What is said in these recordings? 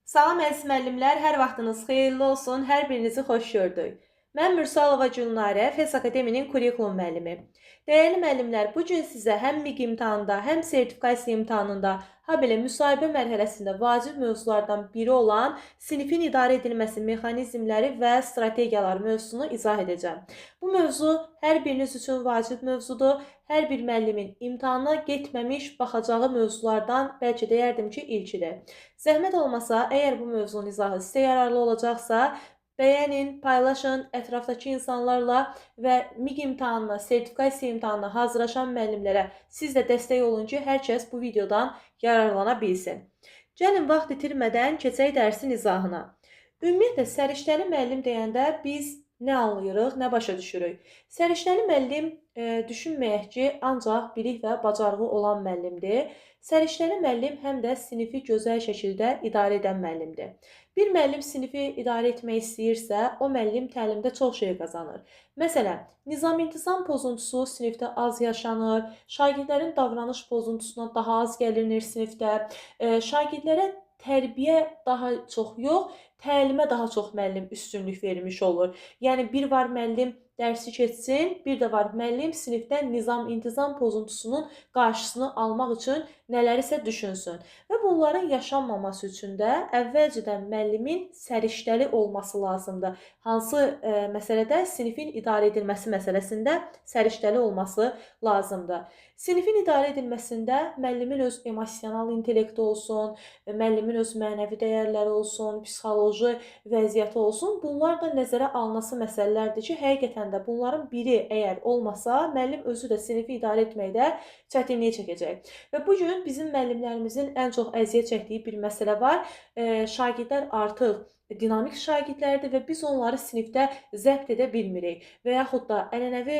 Salam əziz müəllimlər, hər vaxtınız xeyirli olsun, hər birinizi xoş gördük. Mən Mürsalova Gülnarə, FES Akademinin kurikulum müəllimi. Dəyərli müəllimlər, bu gün sizə həm MİQ imtahanında, həm sertifikasiya imtahanında, habelə müsahibə mərhələsində vacib mövzulardan biri olan sinifin idarə edilməsi mexanizmləri və strategiyalar mövzusunu izah edəcəm. Bu mövzu hər biriniz üçün vacib mövzudur. Hər bir müəllimin imtahana getməmiş baxacağı mövzulardan bəlkə deyərdim ki, ilkidir. Zəhmət olmasa, əgər bu mövzunun izahı sizə yararlı olacaqsa, bəyənin, paylaşın ətrafdakı insanlarla və MİQ imtahanına, sertifikasiya imtahanına hazırlaşan müəllimlərə siz də dəstək olun ki, hər kəs bu videodan yararlana bilsin. Gəlin vaxt itirmədən keçək dərsin izahına. Ümumiyyətlə, səriştəli müəllim deyəndə biz nə anlayırıq, nə başa düşürük? Səriştəli müəllim düşünməyək ki, ancaq bilik və bacarığı olan müəllimdir. Səriştəli müəllim həm də sinifi gözəl şəkildə idarə edən müəllimdir. Bir müəllim sinifi idarə etmək istəyirsə, o müəllim təlimdə çox şey qazanır. Məsələn, nizam-intizam pozuntusu sinifdə az yaşanır, şagirdlərin davranış pozuntusuna daha az gəlinir sinifdə, şagirdlərə tərbiyə daha çox yox, təlimə daha çox müəllim üstünlük vermiş olur. Yəni, bir var müəllim dərsi keçsin, bir də var müəllim sinifdə nizam-intizam pozuntusunun qarşısını almaq üçün nələrisə düşünsün. Və bunların yaşanmaması üçün də əvvəlcədən müəllimin səriştəli olması lazımdır. Hansı məsələdə? Sinifin idarə edilməsi məsələsində səriştəli olması lazımdır. Sinifin idarə edilməsində müəllimin öz emosional intellekti olsun, müəllimin öz mənəvi dəyərləri olsun, psixoloji vəziyyəti olsun. Bunlar da nəzərə alınması məsələlərdir ki, həqiqətən də bunların biri əgər olmasa, müəllim özü də sinifi idarə etməkdə çətinlik çəkəcək. Və bu gün bizim müəllimlərimizin ən çox əziyyət çəkdiyi bir məsələ var. Şagirdlər artıq dinamik şagirdlərdir və biz onları sinifdə zəbt edə bilmirik. Və yaxud da ənənəvi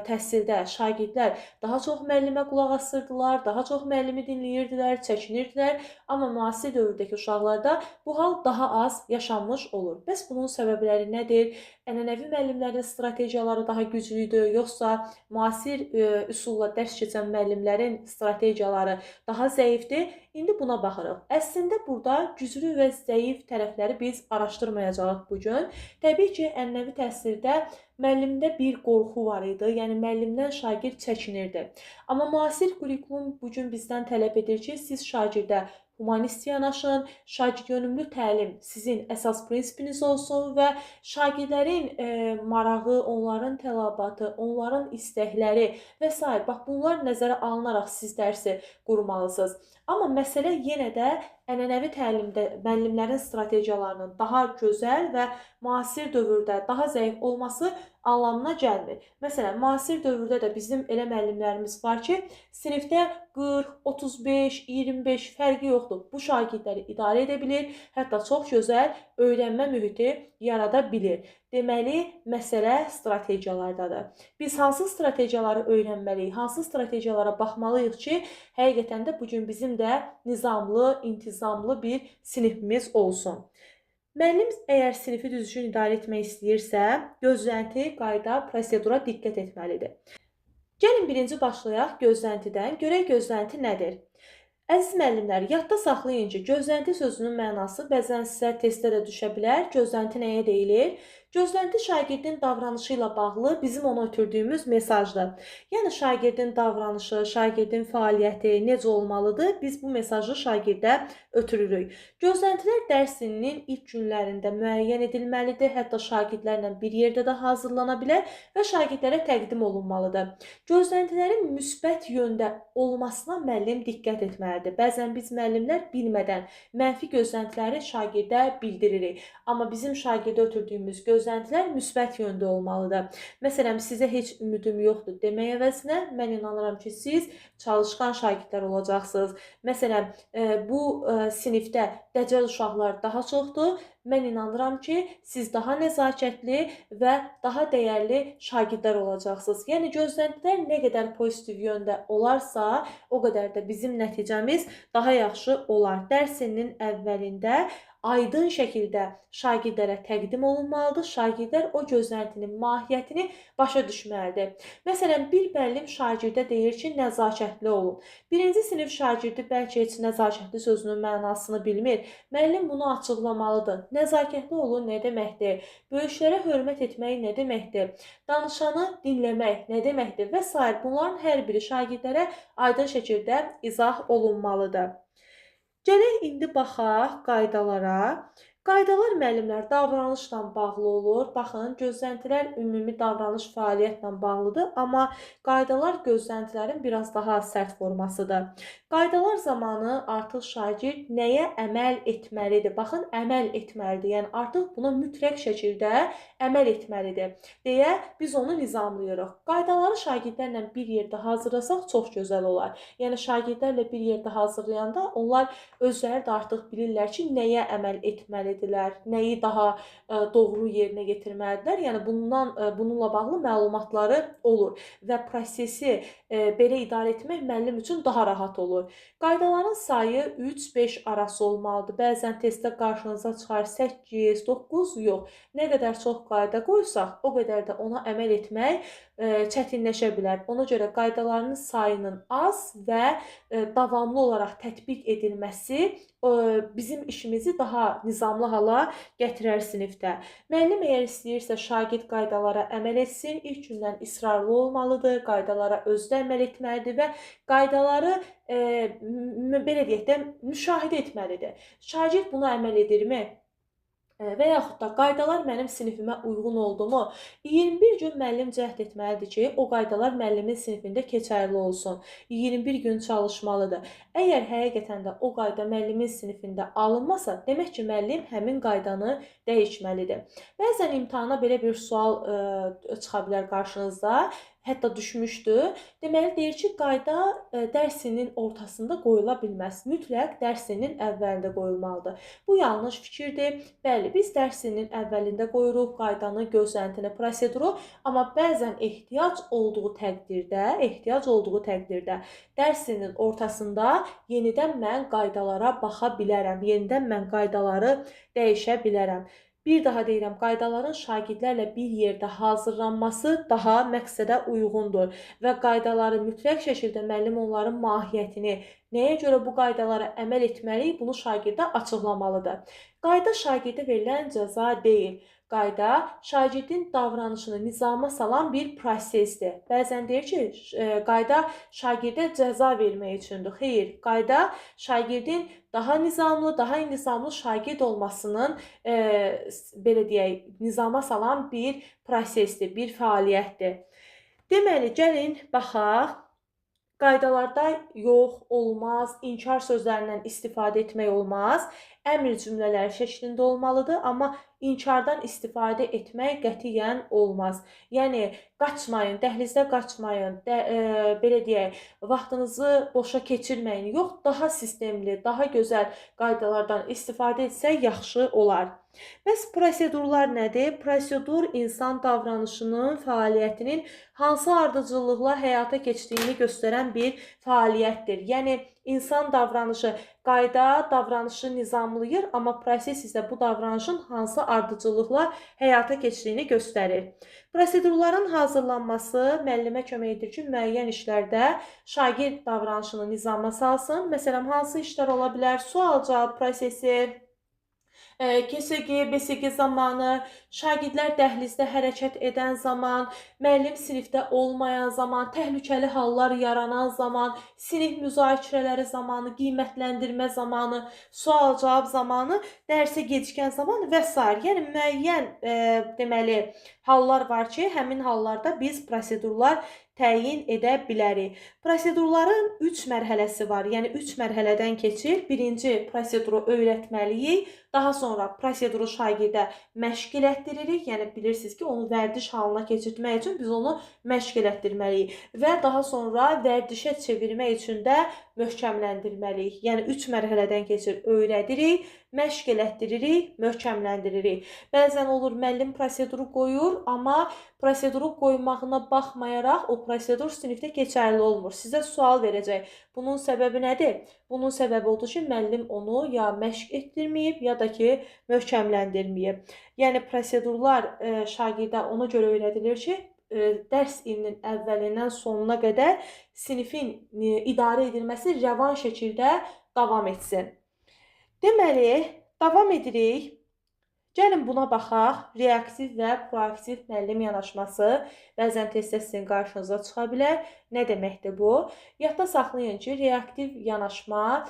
təhsildə şagirdlər daha çox müəllimə qulaq asırdılar, daha çox müəllimi dinləyirdilər, çəkinirdilər. Amma müasir dövrdəki uşaqlarda bu hal daha az yaşanmış olur. Bəs bunun səbəbləri nədir? Ənənəvi müəllimlərin strategiyaları daha güclüdür, yoxsa müasir üsulla dərs keçən müəllimlərin strategiyaları daha zəifdir? İndi buna baxırıq. Əslində burada güclü və zəif tərəfləri biz araşdırmayacağıq bugün. Təbii ki, ənənəvi təhsildə müəllimdə bir qorxu var idi, yəni müəllimdən şagird çəkinirdi. Amma müasir kurikulum bugün bizdən tələb edir ki, siz şagirdə humanist yanaşın, şagirdönümlü təlim sizin əsas prinsipiniz olsun və şagirdlərin marağı, onların tələbatı, onların istəkləri və s. Bax, bunlar nəzərə alınaraq siz dərsi qurmalısınız. Amma məsələ yenə də ənənəvi təlimdə müəllimlərin strategiyalarının daha gözəl və müasir dövrdə daha zəif olması anlamına gəlmir. Məsələn, müasir dövrdə də bizim elə müəllimlərimiz var ki, sinifdə 40, 35, 25 fərqi yoxdur. Bu şagirdləri idarə edə bilir, hətta çox gözəl öyrənmə mühiti yarada bilir. Deməli, məsələ strategiyalardadır. Biz hansı strategiyaları öyrənməliyik, hansı strategiyalara baxmalıyıq ki, həqiqətən də bugün bizim də nizamlı, intizamlı bir sinifimiz olsun. Müəllim əgər sinifi düzgün idarə etmək istəyirsə, gözlənti, qayda, prosedura diqqət etməlidir. Gəlin birinci başlayaq gözləntidən. Görək gözlənti nədir? Əziz müəllimlər, yadda saxlayın ki, gözlənti sözünün mənası bəzən sizə testdə də düşə bilər. Gözlənti nəyə deyilir? Gözlənti şagirdin davranışı ilə bağlı bizim ona ötürdüyümüz mesajdır. Yəni, şagirdin davranışı, şagirdin fəaliyyəti necə olmalıdır? Biz bu mesajı şagirdə ötürürük. Gözləntilər dərs ilinin ilk günlərində müəyyən edilməlidir, hətta şagirdlərlə bir yerdə də hazırlana bilər və şagirdlərə təqdim olunmalıdır. Gözləntilərin müsbət yöndə olmasına müəllim diqqət etməlidir. Bəzən biz müəllimlər bilmədən mənfi gözləntiləri şagirdə bildiririk. Amma bizim şagirdə ötürdüyümüz gözləntilər müsbət yöndə olmalıdır. Məsələn, sizə heç ümidim yoxdur demək əvəzinə, mən inanıram ki, siz çalışqan şagirdlər olacaqsınız. Məsələn, bu sinifdə dəcəl uşaqlar daha çoxdur. mən inanıram ki, siz daha nəzakətli və daha dəyərli şagirdlər olacaqsınız. Yəni gözləntilər nə qədər pozitiv yöndə olarsa, o qədər də bizim nəticəmiz daha yaxşı olar. Dərs ilinin əvvəlində aydın şəkildə şagirdlərə təqdim olunmalıdır. Şagirdlər o gözləntinin mahiyyətini başa düşməlidir. Məsələn, bir müəllim şagirdə deyir ki, nəzakətli olun. Birinci sinif şagirdi bəlkə heç nəzakətli sözünün mənasını bilmir. Müəllim bunu açıqlamalıdır. Nəzakətli olun nə deməkdir? Böyüklərə hörmət etmək nə deməkdir? Danışanı dinləmək nə deməkdir? Və s. Bunların hər biri şagirdlərə aydın şəkildə izah olunmalıdır. Gələk indi baxaq qaydalara. Qaydalar müəllimlər davranışla bağlı olur. Baxın, gözləntilər ümumi davranış fəaliyyətlə bağlıdır, amma qaydalar gözləntilərin biraz daha sərt formasıdır. Qaydalar zamanı artıq şagird nəyə əməl etməlidir? Baxın, əməl etməlidir. Yəni artıq buna mütləq şəkildə əməl etməlidir deyə biz onu nizamlayırıq. Qaydaları şagirdlərlə bir yerdə hazırlasaq çox gözəl olar. Yəni şagirdlərlə bir yerdə hazırlayanda onlar özləri də artıq bilirlər ki, nəyə əməl etməlidirlər, nəyi daha doğru yerinə yetirməlidirlər. Yəni bununla bağlı məlumatları olur və prosesi belə idarə etmək müəllim üçün daha rahat olur. Qaydaların sayı 3-5 arası olmalıdır. Bəzən testdə qarşınıza çıxar 8, 9, yox. Nə qədər çox qayda qoysaq, o qədər də ona əməl etmək çətinləşə bilər. Ona görə qaydaların sayının az və davamlı olaraq tətbiq edilməsi bizim işimizi daha nizamlı hala gətirər sinifdə. Müəllim əgər istəyirsə şagird qaydalara əməl etsin, ilk gündən israrlı olmalıdır, qaydalara özü əməl etməlidir və qaydaları belə deyək də müşahidə etməlidir. Şagird buna əməl edirmi? Və yaxud da qaydalar mənim sinifimə uyğun oldumu? 21 gün müəllim cəhd etməlidir ki, o qaydalar müəllimin sinifində keçərli olsun. 21 gün çalışmalıdır. Əgər həqiqətən də o qayda müəllimin sinifində alınmasa, demək ki, müəllim həmin qaydanı dəyişməlidir. Bəzən imtahana belə bir sual çıxa bilər qarşınızda. Hətta düşmüşdü. Deməli, deyir ki, qayda dərsinin ortasında qoyula bilməz. Mütləq dərsinin əvvəlində qoyulmalıdır. Bu yanlış fikirdir. Bəli, biz dərsinin əvvəlində qoyuruq qaydanı, gözləntini, proseduru, amma bəzən ehtiyac olduğu təqdirdə dərsinin ortasında yenidən mən qaydalara baxa bilərəm. Yenidən mən qaydaları dəyişə bilərəm. Bir daha deyirəm, qaydaların şagirdlərlə bir yerdə hazırlanması daha məqsədə uyğundur və qaydaları mütləq şəkildə müəllim onların mahiyyətini, nəyə görə bu qaydalara əməl etməliyik, bunu şagirdə açıqlamalıdır. Qayda şagirdə verilən cəza deyil. Qayda şagirdin davranışını nizama salan bir prosesdir. Bəzən deyir ki, qayda şagirdə cəza vermək üçündür. Xeyr, qayda şagirdin daha nizamlı, daha intizamlı şagird olmasının belə deyək, nizama salan bir prosesdir, bir fəaliyyətdir. Deməli, gəlin baxaq. Qaydalarda yox, olmaz, inkar sözlərindən istifadə etmək olmaz. Əmr cümlələri şəklində olmalıdır, amma inkardan istifadə etmək qətiyyən olmaz. Yəni, qaçmayın, dəhlizdə qaçmayın, belə deyək, vaxtınızı boşa keçirməyin. Yox, daha sistemli, daha gözəl qaydalardan istifadə etsək yaxşı olar. Bəs prosedurlar nədir? Prosedur insan davranışının, fəaliyyətinin hansı ardıcıllıqla həyata keçdiyini göstərən bir fəaliyyətdir. Yəni, insan davranışı, qayda davranışı nizamlayır, amma proses isə bu davranışın hansı ardıcıllıqla həyata keçdiyini göstərir. Prosedurların hazırlanması müəllimə kömək edir ki, müəyyən işlərdə şagird davranışını nizama salsın. Məsələn, hansı işlər ola bilər? Sual-cavab prosesi, KSG, BSG zamanı, şagirdlər dəhlizdə hərəkət edən zaman, müəllim sinifdə olmayan zaman, təhlükəli hallar yaranan zaman, sinif müzakirələri zamanı, qiymətləndirmə zamanı, sual-cavab zamanı, dərsə gecikən zaman və s. Yəni, müəyyən deməli, hallar var ki, həmin hallarda biz prosedurlar təyin edə bilərik. Prosedurların 3 mərhələsi var. Yəni 3 mərhələdən keçir. Birinci proseduru öyrətməliyik. Daha sonra proseduru şagirdə məşq elətdiririk. Yəni bilirsiniz ki, onu vərdiş halına keçirtmək üçün biz onu məşq elətdirməliyik və daha sonra vərdişə çevirmək üçün də möhkəmləndirməliyik. Yəni 3 mərhələdən keçir. Öyrədirik, məşq elətdiririk, möhkəmləndiririk. Bəzən olur müəllim proseduru qoyur, amma proseduru qoymağına baxmayaraq o prosedur sinifdə keçərli olmur. Sizə sual verəcək. Bunun səbəbi nədir? Bunun səbəbi odur ki, müəllim onu ya məşq etdirməyib, ya da ki, möhkəmləndirməyib. Yəni prosedurlar şagirdə ona görə öyrədilir ki, dərs ilinin əvvəlindən sonuna qədər sinifin idarə edilməsi rəvan şəkildə davam etsin. Deməli, davam edirik. Gəlin buna baxaq. Reaktiv və proaktiv müəllim yanaşması bəzən testdə sizin qarşınıza çıxa bilər. Nə deməkdir bu? Yadda saxlayın ki, reaktiv yanaşma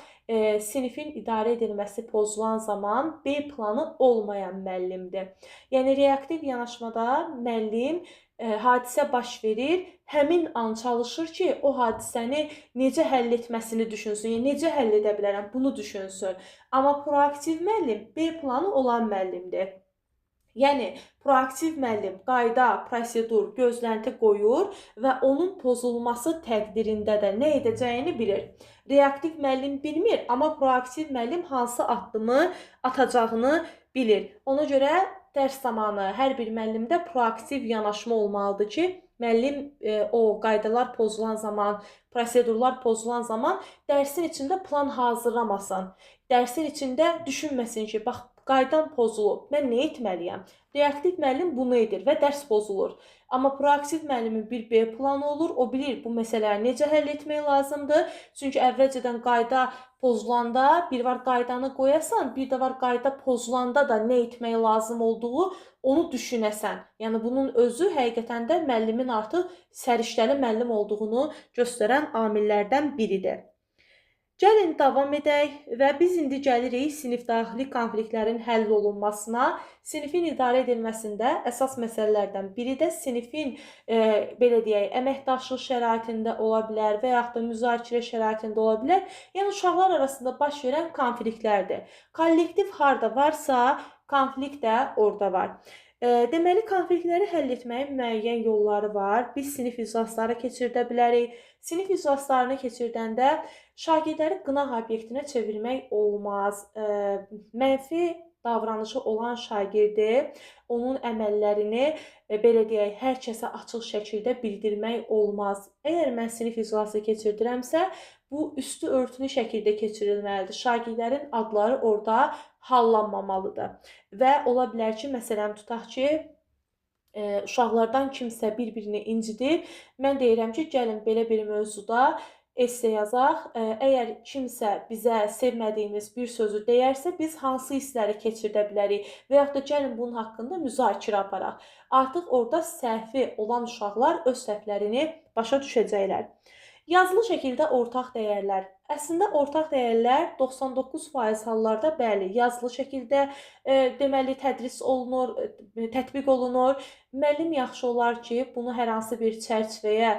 sinifin idarə edilməsi pozulan zaman B planı olmayan müəllimdir. Yəni reaktiv yanaşmada müəllim hadisə baş verir, həmin an çalışır ki, o hadisəni necə həll etməsini düşünsün, yəni necə həll edə bilərəm, bunu düşünsün. Amma proaktiv müəllim B planı olan müəllimdir. Yəni proaktiv müəllim qayda, prosedur, gözlənti qoyur və onun pozulması təqdirində də nə edəcəyini bilir. Reaktiv müəllim bilmir, amma proaktiv müəllim hansı addımı atacağını bilir. Ona görə dərs zamanı hər bir müəllimdə proaktiv yanaşma olmalıdır ki, müəllim o qaydalar pozulan zaman, prosedurlar pozulan zaman dərsin içində plan hazırlamasın. Dərsin içində düşünməsin ki, bax, qaydam pozulub, mən nə etməliyəm? Reaktiv müəllim bunu edir və dərs pozulur. Amma proaktiv müəllimin bir B planı olur, o bilir bu məsələləri necə həll etmək lazımdır. Çünki əvvəlcədən qayda pozulanda bir var qaydanı qoyasan, bir də var qayda pozulanda da nə etmək lazım olduğu onu düşünəsən. Yəni bunun özü həqiqətən də müəllimin artıq səriştəli müəllim olduğunu göstərən amillərdən biridir. Gəlin davam edək və biz indi gəlirik sinifdaxili konfliktlərin həll olunmasına. Sinifin idarə edilməsində əsas məsələlərdən biri də sinifin belə deyək, əməkdaşlıq şəraitində ola bilər və yaxud da müzakirə şəraitində ola bilər. Yəni uşaqlar arasında baş verən konfliktlərdir. Kollektiv harda varsa, konflikt də orada var. Deməli, konfliktləri həll etməyin müəyyən yolları var. Biz sinif iclasları keçirdə bilərik. Sinif iclaslarını keçirdəndə şagirdləri qınaq obyektinə çevirmək olmaz. Mənfi davranışı olan şagirdi, onun əməllərini belə deyək, hər kəsə açıq şəkildə bildirmək olmaz. Əgər mən sinif iclası keçirdirəmsə, bu üstü örtülü şəkildə keçirilməlidir. Şagirdlərin adları orada hallanmamalıdır. Və ola bilər ki, məsələn, tutaq ki, uşaqlardan kimsə bir-birini incidir. Mən deyirəm ki, gəlin belə bir mövzuda esse yazaq. Əgər kimsə bizə sevmədiyimiz bir sözü deyərsə, biz hansı hissləri keçirdə bilərik və yaxud da gəlin bunun haqqında müzakirə aparaq. Artıq orada səhvi olan uşaqlar öz səhvlərini başa düşəcəklər. Yazılı şəkildə ortaq dəyərlər. Əslində ortaq dəyərlər 99% hallarda bəli, yazılı şəkildə deməli tədris olunur, tətbiq olunur. Müəllim yaxşı olar ki, bunu hər hansı bir çərçivəyə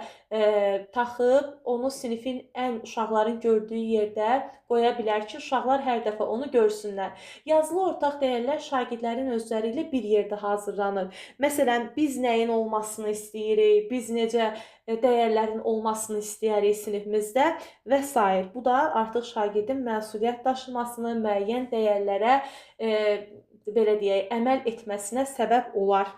taxıb, onu sinifin ən uşaqların gördüyü yerdə qoya bilər ki, uşaqlar hər dəfə onu görsünlər. Yazılı ortaq dəyərlər şagirdlərin özləri ilə bir yerdə hazırlanır. Məsələn, biz nəyin olmasını istəyirik, biz necə dəyərlərin olmasını istəyərik sinifimizdə və s. Bu da artıq şagirdin məsuliyyət daşımasını, müəyyən dəyərlərə belə deyək, əməl etməsinə səbəb olar.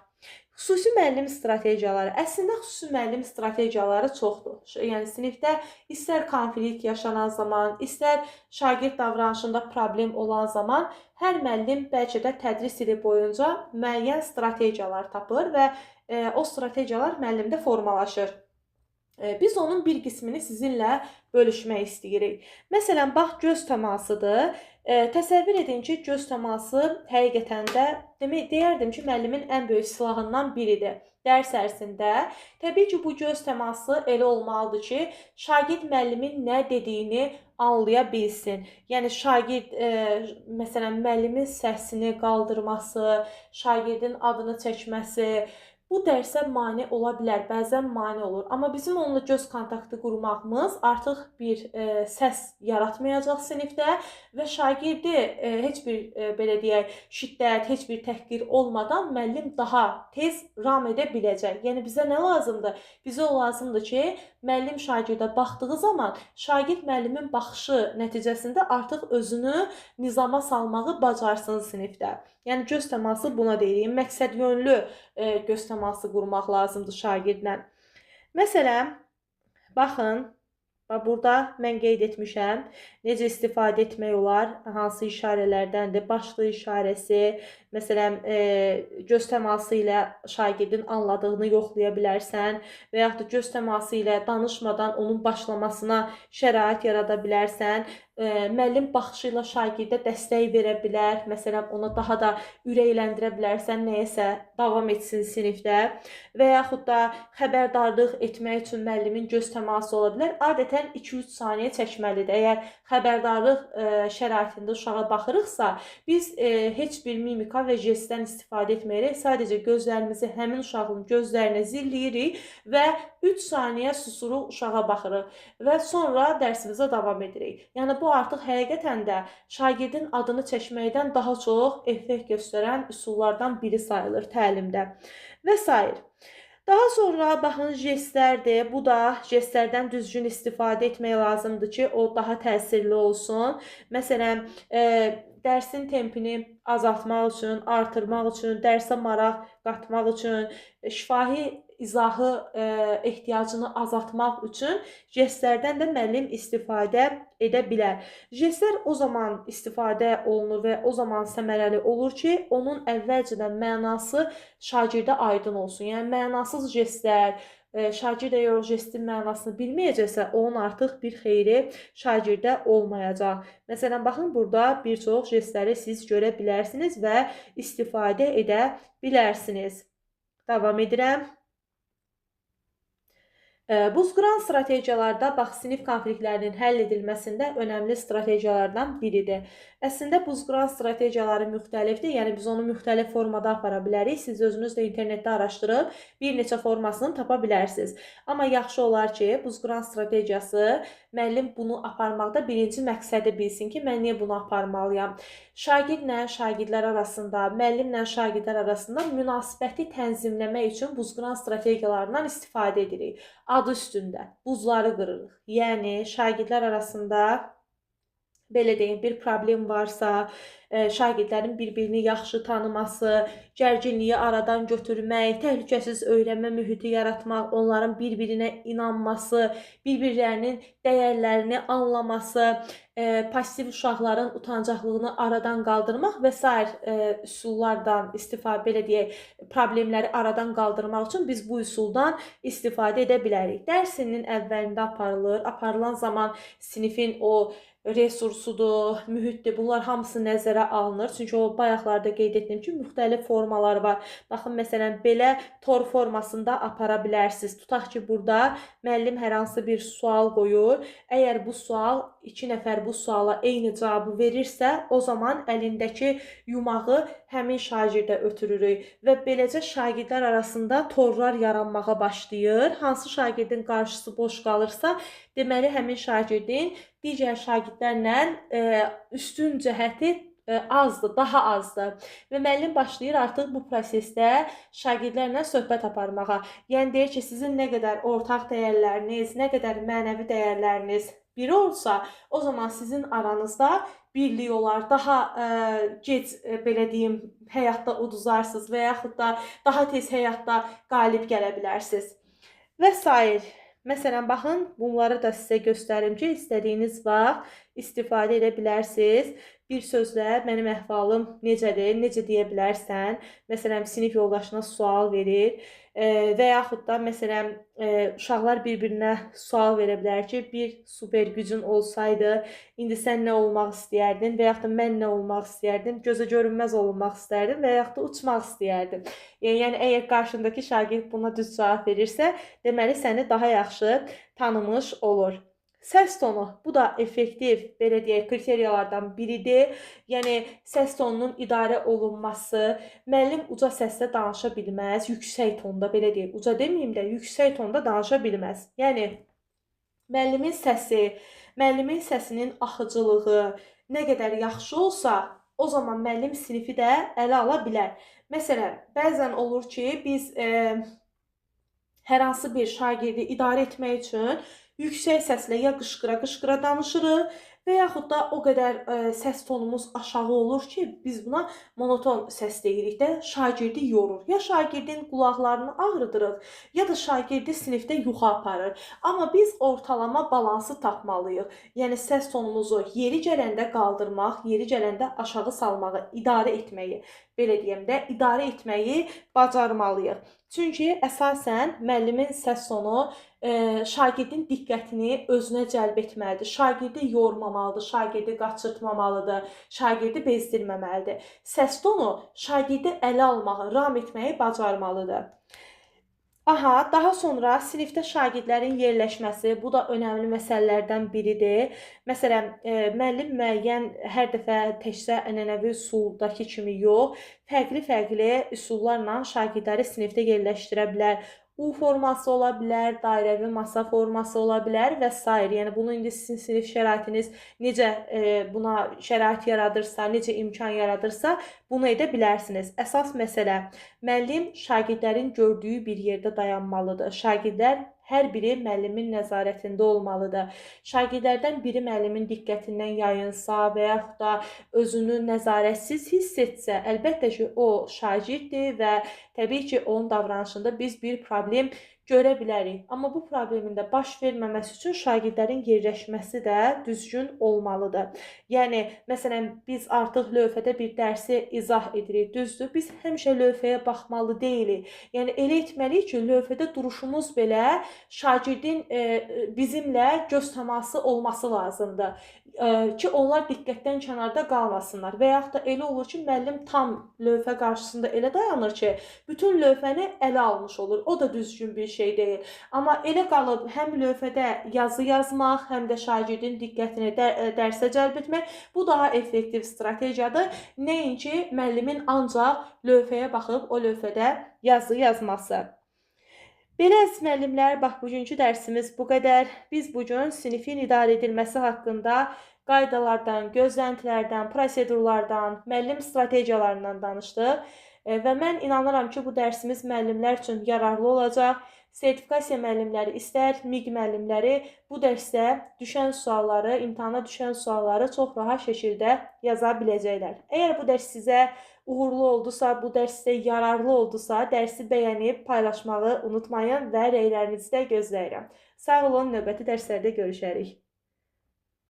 Xüsusi müəllim strategiyaları. Əslində xüsusi müəllim strategiyaları çoxdur. Yəni sinifdə istər konflikt yaşanan zaman, istər şagird davranışında problem olan zaman hər müəllim bəlkə də tədris ili boyunca müəyyən strategiyalar tapır və o strategiyalar müəllimdə formalaşır. Biz onun bir qismini sizinlə bölüşmək istəyirik. Məsələn, bax, göz təmasıdır. Təsəvvür edin ki, göz təması həqiqətən də deyərdim ki, müəllimin ən böyük silahından biridir. Dərs ərzində təbii ki, bu göz təması elə olmalıdır ki, şagird müəllimin nə dediyini anlaya bilsin. Yəni şagird məsələn müəllimin səsini qaldırması, şagirdin adını çəkməsi, Bu dərsə mane ola bilər, bəzən mane olur. Amma bizim onunla göz kontaktı qurmağımız artıq bir səs yaratmayacaq sinifdə və şagirdi heç bir belə deyək, şiddət, heç bir təhqir olmadan müəllim daha tez ram edə biləcək. Yəni bizə nə lazımdır? Bizə o lazımdır ki, müəllim şagirdə baxdığı zaman şagird müəllimin baxışı nəticəsində artıq özünü nizama salmağı bacarsın sinifdə. Yəni göz təması buna deyirik. Məqsədyönlü göz təması qurmaq lazımdır şagirdlə. Məsələn, baxın, burada mən qeyd etmişəm. Necə istifadə etmək olar? Hansı işarələrdəndir? Başlıq işarəsi, məsələn, göz təması ilə şagirdin anladığını yoxlaya bilərsən və yaxud da göz təması ilə danışmadan onun başlamasına şərait yarada bilərsən. Müəllim baxışı ilə şagirdə dəstək verə bilər. Məsələn, ona daha da ürəkləndirə bilərsən, nəyəsə davam etsin sinifdə və yaxud da xəbərdarlıq etmək üçün müəllimin göz təması ola bilər. Adətən 2-3 saniyə çəkməlidir. Əgər xəbərdarlıq şəraitində uşağa baxırıqsa, biz heç bir mimika və jestdən istifadə etməyərək sadəcə gözlərimizi həmin uşağın gözlərinə zilləyirik və 3 saniyə susuruq, uşağa baxırıq və sonra dərsimizə davam edirik. Yəni bu artıq həqiqətən də şagirdin adını çəkməkdən daha çox effekt göstərən üsullardan biri sayılır təlimdə və s. Daha sonra baxın jestlərdir. Bu da jestlərdən düzgün istifadə etmək lazımdır ki, o daha təsirli olsun. Məsələn, dərsin tempini azaltmaq üçün, artırmaq üçün, dərsə maraq qatmaq üçün, şifahi izahı ehtiyacını azaltmaq üçün jestlərdən də müəllim istifadə edə bilər. Jestlər o zaman istifadə olunur və o zaman səmərəli olur ki, onun əvvəlcədən mənası şagirdə aydın olsun. Yəni mənasız jestlər, şagird əgər o jestin mənasını bilməyəcəksə, onun artıq bir xeyri şagirdə olmayacaq. Məsələn, baxın, burada bir çox jestləri siz görə bilərsiniz və istifadə edə bilərsiniz. Davam edirəm. Buzqıran strategiyalarda bax, sinif konfliktlərinin həll edilməsində önəmli strategiyalardan biridir. Əslində buzqıran strategiyaları müxtəlifdir, yəni biz onu müxtəlif formada apara bilərik. Siz özünüz də internetdə araşdırıb bir neçə formasını tapa bilərsiniz. Amma yaxşı olar ki, buzqıran strategiyası müəllim bunu aparmaqda birinci məqsədi bilsin ki, mən niyə bunu aparmalıyam? Şagirdlə şagirdlər arasında, müəllimlə şagirdlər arasında münasibəti tənzimləmək üçün buzqıran strategiyalarından istifadə edirik. Adı üstündə buzları qırırıq. Yəni şagirdlər arasında belə deyim, bir problem varsa, şagirdlərin bir-birini yaxşı tanıması, gərginliyi aradan götürmək, təhlükəsiz öyrənmə mühiti yaratmaq, onların bir-birinə inanması, bir-birlərinin dəyərlərini anlaması, pasiv uşaqların utancaqlığını aradan qaldırmaq və s. üsullardan istifadə, belə deyək, problemləri aradan qaldırmaq üçün biz bu üsuldan istifadə edə bilərik. Dərsinin əvvəlində aparılır, aparılan zaman sinifin o resursudur, mühitdir. Bunlar hamısı nəzərə alınır. Çünki o bayaqlarda qeyd etdim ki, müxtəlif formalar var. Baxın, məsələn, belə tor formasında apara bilərsiniz. Tutaq ki, burada müəllim hər hansı bir sual qoyur. Əgər bu sual, 2 nəfər bu suala eyni cavabı verirsə, o zaman əlindəki yumağı həmin şagirdə ötürürük və beləcə şagirdlər arasında torlar yaranmağa başlayır. Hansı şagirdin qarşısı boş qalırsa, deməli həmin şagirdin digər şagirdlərlə üstün cəhəti azdır, daha azdır. Və müəllim başlayır artıq bu prosesdə şagirdlərlə söhbət aparmağa. Yəni deyir ki, sizin nə qədər ortaq dəyərləriniz, nə qədər mənəvi dəyərləriniz biri olsa, o zaman sizin aranızda birlik olar, daha gec, belə deyim, həyatda uduzarsınız və yaxud da daha tez həyatda qalib gələ bilərsiniz. Və s. Məsələn, baxın, bunları da sizə göstərim ki, istədiyiniz vaxt istifadə edə bilərsiniz. Bir sözlə, mənim əhvalım necədir, necə deyə bilərsən. Məsələn, sinif yoldaşına sual verir və yaxud da, məsələn, uşaqlar bir-birinə sual verə bilər ki, bir super gücün olsaydı, indi sən nə olmaq istəyərdin və yaxud da mən nə olmaq istəyərdim, gözə görünməz olmaq istərdim və yaxud da uçmaq istəyərdim. Yəni, əgər qarşındakı şagird buna düz cavab verirsə, deməli, səni daha yaxşı tanımış olur. Səs tonu, bu da effektiv, belə deyək, kriteriyalardan biridir. Yəni səs tonunun idarə olunması, müəllim uca səslə danışa bilməz, yüksək tonda, belə deyək, uca deməyim də, yüksək tonda danışa bilməz. Yəni müəllimin səsi, müəllimin səsinin axıcılığı nə qədər yaxşı olsa, o zaman müəllim sinifi də ələ ala bilər. Məsələn, bəzən olur ki, biz hər hansı bir şagirdi idarə etmək üçün yüksək səslə ya qışqıra-qışqıra danışırıq və yaxud da o qədər səs tonumuz aşağı olur ki, biz buna monoton səs deyirik də, şagirdi yorur. Ya şagirdin qulaqlarını ağrıdırıq, ya da şagirdi sinifdə yuxu aparır. Amma biz ortalama balansı tapmalıyıq. Yəni səs tonumuzu yeri gələndə qaldırmaq, yeri gələndə aşağı salmağı, idarə etməyi, belə deyim də, idarə etməyi bacarmalıyıq. Çünki əsasən müəllimin səs tonu şagirdin diqqətini özünə cəlb etməlidir. Şagirdi yormamalıdır, şagirdi qaçırtmamalıdır, şagirdi bezdirməməlidir. Səs tonu şagirdi ələ almağı, ram etməyi bacarmalıdır. Daha sonra sinifdə şagirdlərin yerləşməsi, bu da önəmli məsələlərdən biridir. Məsələn, müəllim müəyyən hər dəfə təkcə ənənəvi üsuldakı kimi yox, fərqli-fərqli üsullarla şagirdləri sinifdə yerləşdirə bilər. U forması ola bilər, dairəvi masa forması ola bilər və s. Yəni bunu indi sizin sinif şəraitiniz necə buna şərait yaradırsa, necə imkan yaradırsa, bunu edə bilərsiniz. Əsas məsələ müəllim şagirdlərin gördüyü bir yerdə dayanmalıdır. Şagirdlər hər biri müəllimin nəzarətində olmalıdır. Şagirdlərdən biri müəllimin diqqətindən yayınsa və yaxud da özünü nəzarətsiz hiss etsə, əlbəttə ki, o şagirddir və təbii ki, onun davranışında biz bir problem görə bilərik. Amma bu problemin də baş verməməsi üçün şagirdlərin yerləşməsi də düzgün olmalıdır. Yəni, məsələn, biz artıq lövhədə bir dərsi izah edirik, düzdür? Biz həmişə lövhəyə baxmalı deyilik. Yəni, elə etməliyik ki, lövhədə duruşumuz belə şagirdin bizimlə göz təması olması lazımdır. Ki, onlar diqqətdən kənarda qalmasınlar. Və yaxud da elə olur ki, müəllim tam lövhə qarşısında elə dayanır ki, bütün lövhəni ələ almış olur. O da düzgün bir şey deyil. Amma elə qalıb həm lövhədə yazı yazmaq, həm də şagirdin diqqətini dərsə cəlb etmək, bu daha effektiv strategiyadır. Nəinki müəllimin ancaq lövhəyə baxıb o lövhədə yazı yazması. Belə əziz müəllimlər, bax bugünkü dərsimiz bu qədər. Biz bugün sinifin idarə edilməsi haqqında qaydalardan, gözləntilərdən, prosedurlardan, müəllim strategiyalarından danışdıq və mən inanıram ki, bu dərsimiz müəllimlər üçün yararlı olacaq. Sertifikasiya müəllimləri, istər MİQ müəllimləri bu dərsdə düşən sualları, imtahana düşən sualları çox rahat şəkildə yaza biləcəklər. Əgər bu dərs sizə uğurlu oldusa, bu dərs sizə yararlı oldusa, dərsi bəyənib paylaşmağı unutmayın və rəylərinizi də gözləyirəm. Sağ olun, növbəti dərslərdə görüşərik.